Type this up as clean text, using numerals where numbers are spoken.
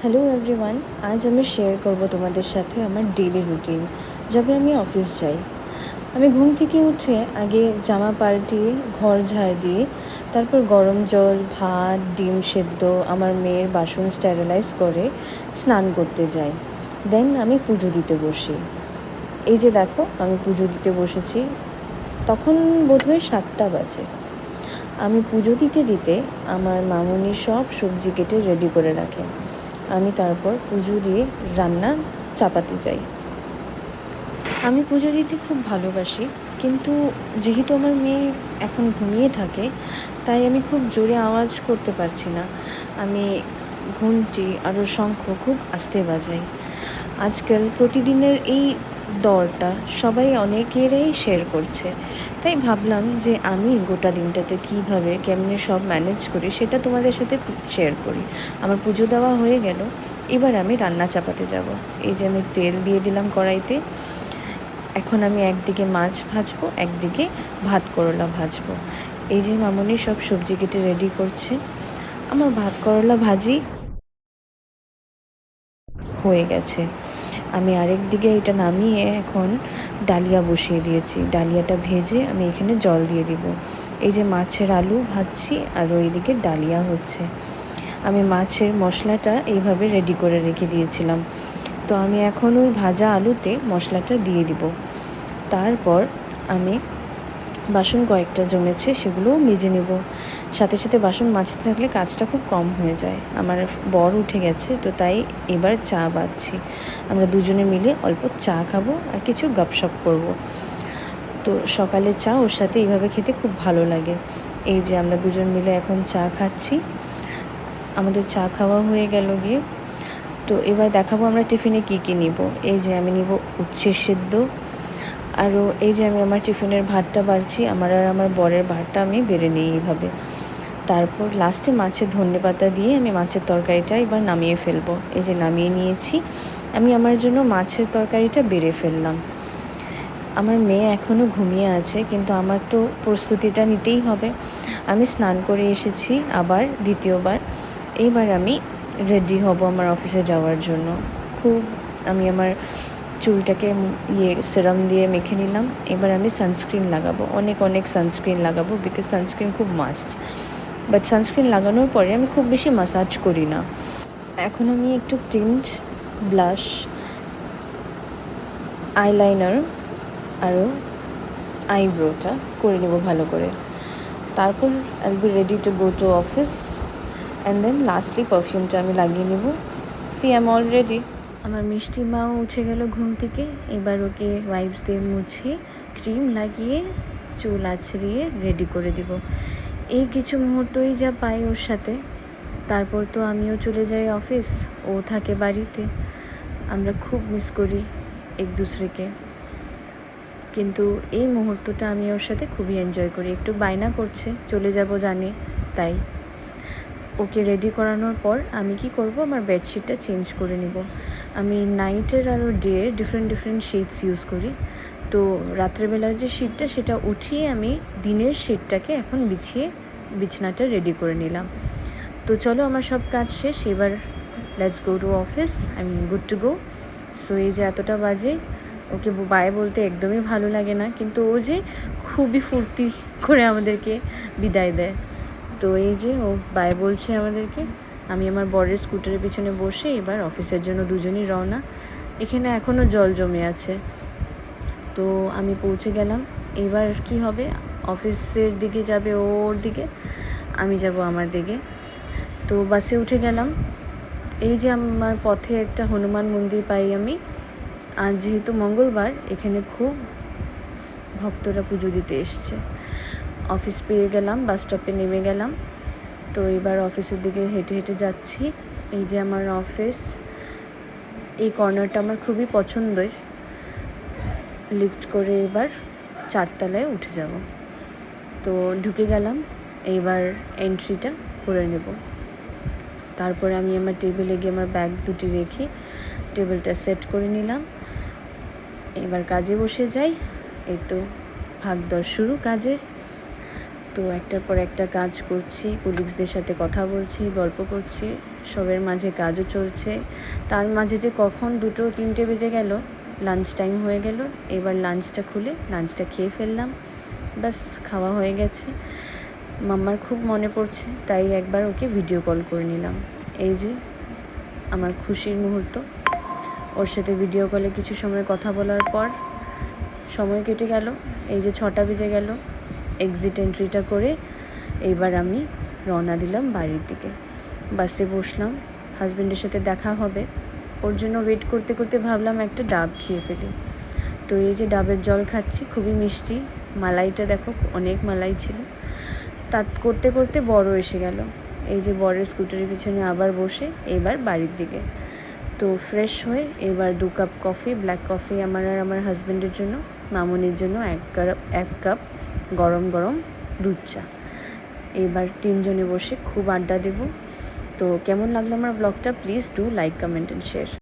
Hello everyone, আজ আমি share করব তোমাদের সাথে আমার ডেইলি রুটিন। যবে আমি অফিস যাই, আমি ঘুম থেকে উঠে আগে জামা পাল্টিয়ে ঘর ঝাড় দিয়ে তারপর গরম জল, ভাত, ডিম সেদ্ধ, আমার মেয়ের বাসন স্টেরিলাইজ করে স্নান করতে যাই। দেন আমি পুজো দিতে বসি। এই যে দেখো, আমি পুজো দিতে বসেছি। তখন বোধহয় 7টা বাজে। আমি পুজো দিতে দিতে আমার মামুনি সব সবজি কেটে রেডি করে রাখে। আমি তারপর পুজো দিয়ে রান্না চাপাতে যাই। আমি পুজো দিতে খুব ভালোবাসি, কিন্তু যেহেতু আমার মেয়ে এখন ঘুমিয়ে থাকে, তাই আমি খুব জোরে আওয়াজ করতে পারছি না। আমি ঘন্টি আরও শঙ্খ খুব আস্তে বাজাই। আজকাল প্রতিদিনের এই দরটা সবাই অনেকেরই শেয়ার করছে, তাই ভাবলাম যে আমি গোটা দিনটাতে কীভাবে কেমনে সব ম্যানেজ করি সেটা তোমাদের সাথে শেয়ার করি। আমার পুজো দেওয়া হয়ে গেল, এবার আমি রান্না চাপাতে যাব। এই যে আমি তেল দিয়ে দিলাম কড়াইতে। এখন আমি একদিকে মাছ ভাজবো, একদিকে ভাত করলা ভাজবো। এই যে মামুনি সব সবজি কেটে রেডি করছে। আমার ভাত করলা ভাজি হয়ে গেছে। আমি আরেক দিকে এটা নামিয়ে এখন ডালিয়া বসিয়ে দিয়েছি। ডালিয়াটা ভেজে আমি এখানে জল দিয়ে দিব। এই যে মাছের আলু ভাজছি আর ওইদিকে ডালিয়া হচ্ছে। আমি মাছের মশলাটা এইভাবে রেডি করে রেখে দিয়েছিলাম। তো আমি এখন ওই ভাজা আলুতে মশলাটা দিয়ে দিব। তারপর আমি বাসন কয়েকটা জমেছে, সেগুলোও মেজে নেব। সাথে সাথে বাসন মাজতে থাকলে কাজটা খুব কম হয়ে যায়। আমার বর উঠে গেছে, তো তাই এবার চা বাঁধছি। আমরা দুজনে মিলে অল্প চা খাবো আর কিছু গপশপ করব। তো সকালে চা ওর সাথে এইভাবে খেতে খুব ভালো লাগে। এই যে আমরা দুজন মিলে এখন চা খাচ্ছি। আমাদের চা খাওয়া হয়ে গেল গিয়ে। তো এবার দেখাবো আমরা টিফিনে কী কী নিব। এই যে আমি নিব উচ্ছে সেদ্ধ, আরও এই যে আমি আমার টিফিনের ভাতটা বাড়ছি। আমার আর আমার বরের ভাতটা আমি বেড়ে নিই এইভাবে। তারপর লাস্টে মাছের ধনেপাতা দিয়ে আমি মাছের তরকারিটা এবার নামিয়ে ফেলবো। এই যে নামিয়ে নিয়েছি। আমি আমার জন্য মাছের তরকারিটা বেড়ে ফেললাম। আমার মেয়ে এখনও ঘুমিয়ে আছে, কিন্তু আমার তো প্রস্তুতিটা নিতেই হবে। আমি স্নান করে এসেছি আবার দ্বিতীয়বার। এইবার আমি রেডি হব আমার অফিসে যাওয়ার জন্য। আমি আমার চুলটাকে সেরাম দিয়ে মেখে নিলাম। এবার আমি সানস্ক্রিন লাগাবো, অনেক সানস্ক্রিন লাগাবো, বিকজ সানস্ক্রিন খুব মাস্ট। বাট সানস্ক্রিন লাগানোর পরে আমি খুব বেশি মাসাজ করি না। এখন আমি একটু টিন্ট, ব্লাশ, আইলাইনার আরও আইব্রোটা করে নেব ভালো করে। তারপর I will be ready to go to office, and then lastly পারফিউমটা আমি লাগিয়ে নেব। See I am all ready. আমার মিষ্টি মাও উঠে গেল ঘুম থেকে। এবার ওকে ওয়াইপস দিয়ে মুছে ক্রিম লাগিয়ে চুল আছড়িয়ে রেডি করে দিব। এই কিছু মুহূর্তই যা পাই ওর সাথে। তারপর তো আমিও চলে যাই অফিস, ও থাকে বাড়িতে। আমরা খুব মিস করি এক দুসরেকে, কিন্তু এই মুহূর্তটা আমি ওর সাথে খুবই এনজয় করি। একটু বায়না করছে, চলে যাব জানি, তাই ওকে রেডি করানোর পর আমি কি করব, আমার বেডশিটটা চেঞ্জ করে নিব। আমি নাইটের আর ডের ডিফারেন্ট শিটস ইউজ করি। তো রাত্রেবেলার যে শিটটা সেটা উঠিয়ে আমি দিনের শিটটাকে এখন বিছিয়ে বিছানাটা রেডি করে নিলাম। তো চলো, আমার সব কাজ শেষ, এবার let's go to office. I am good to go. So এই যে এতটা বাজে, ওকে বাই বলতে একদমই ভালো লাগে না, কিন্তু ও যে খুবই ফুর্তি করে আমাদেরকে বিদায় দেয়। তো এই যে ও বাই বলছে আমাদেরকে। আমি আমার বরের স্কুটারের পিছনে বসে এবার অফিসের জন্য দুজনই রওনা। এখানে এখনও জল জমে আছে। তো আমি পৌঁছে গেলাম। এবার কি হবে, অফিসের দিকে যাবে ওর দিকে, আমি যাব আমার দিকে। তো বাসে উঠে গেলাম। এই যে আমার পথে একটা হনুমান মন্দির পাই আমি। আর যেহেতু মঙ্গলবার, এখানে খুব ভক্তরা পুজো দিতে এসছে। অফিস পেয়ে গেলাম, বাস স্টপে নেমে গেলাম। তো এবার অফিসের দিকে হেঁটে হেঁটে যাচ্ছি। এই যে আমার অফিস। এই কর্নারটা আমার খুবই পছন্দের। লিফট করে এবার 4তলায় উঠে যাব। তো ঢুকে গেলাম, এইবার এন্ট্রিটা করে নেব। তারপরে আমি আমার টেবিলে গিয়ে আমার ব্যাগ দুটি রেখে টেবিলটা সেট করে নিলাম। এবার কাজে বসে যাই। এই তো ভাগদৌড় শুরু কাজের। তো একটার পর একটা কাজ করছি, কলিগসদের সাথে কথা বলছি, গল্প করছি, সবের মাঝে কাজও চলছে। তার মাঝে যে কখন 2-3 বেজে গেল, লাঞ্চ টাইম হয়ে গেল। এবার লাঞ্চটা খুলে লাঞ্চটা খেয়ে ফেললাম, ব্যাস খাওয়া হয়ে গেছে। মাম্মার খুব মনে পড়ছে, তাই একবার ওকে ভিডিও কল করে নিলাম। এই যে আমার খুশির মুহূর্ত। ওর সাথে ভিডিও কলে কিছু সময় কথা বলার পর সময় কেটে গেল। এই যে 6টা বেজে গেল। এক্সিট এন্ট্রিটা করে এইবার আমি রওনা দিলাম বাড়ির দিকে। বাসে বসলাম, হাজব্যান্ডের সাথে দেখা হবে, ওর জন্য ওয়েট করতে করতে ভাবলাম একটা ডাব খেয়ে ফেলি। তো এই যে ডাবের জল খাচ্ছি, খুবই মিষ্টি। মালাইটা দেখো, অনেক মালাই ছিল। তা করতে করতে বড় এসে গেল। এই যে বরের স্কুটারের পিছনে আবার বসে এবার বাড়ির দিকে। তো ফ্রেশ হয়ে এবার 2 কাপ কফি, ব্ল্যাক কফি আমার আর আমার হাজব্যান্ডের জন্য, মামুনির জন্য 1 কাপ গরম গরম দুধ চা। এবার 3 জনে বসে খুব আড্ডা দেব। তো কেমন লাগলো আমার ব্লগটা, please do like, comment and share.